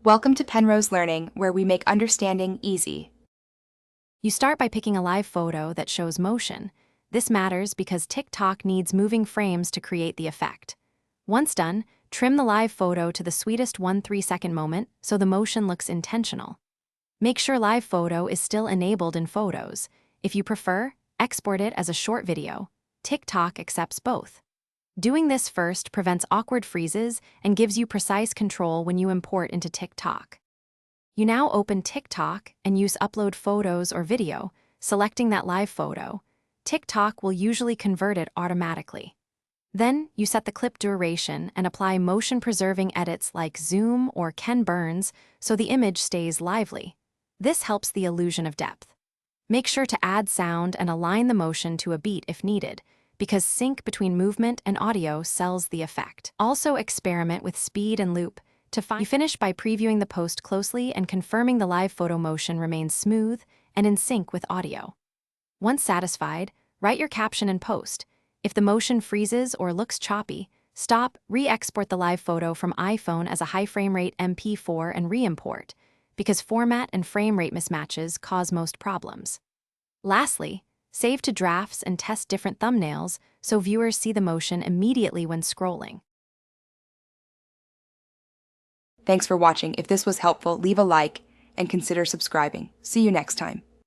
Welcome to Penrose Learning, where we make understanding easy. You start by picking a live photo that shows motion. This matters because TikTok needs moving frames to create the effect. Once done, trim the live photo to the sweetest 1-3-second moment so the motion looks intentional. Make sure live photo is still enabled in Photos. If you prefer, export it as a short video. TikTok accepts both. Doing this first prevents awkward freezes and gives you precise control when you import into TikTok. You now open TikTok and use Upload Photos or Video, selecting that live photo. TikTok will usually convert it automatically. Then, you set the clip duration and apply motion-preserving edits like zoom or Ken Burns so the image stays lively. This helps the illusion of depth. Make sure to add sound and align the motion to a beat if needed, because sync between movement and audio sells the effect. Also experiment with speed and loop. You finish by previewing the post closely and confirming the live photo motion remains smooth and in sync with audio. Once satisfied, write your caption and post. If the motion freezes or looks choppy, stop, re-export the live photo from iPhone as a high frame rate MP4 and re-import, because format and frame rate mismatches cause most problems. Lastly, save to drafts and test different thumbnails so viewers see the motion immediately when scrolling. Thanks for watching. If this was helpful, leave a like and consider subscribing. See you next time.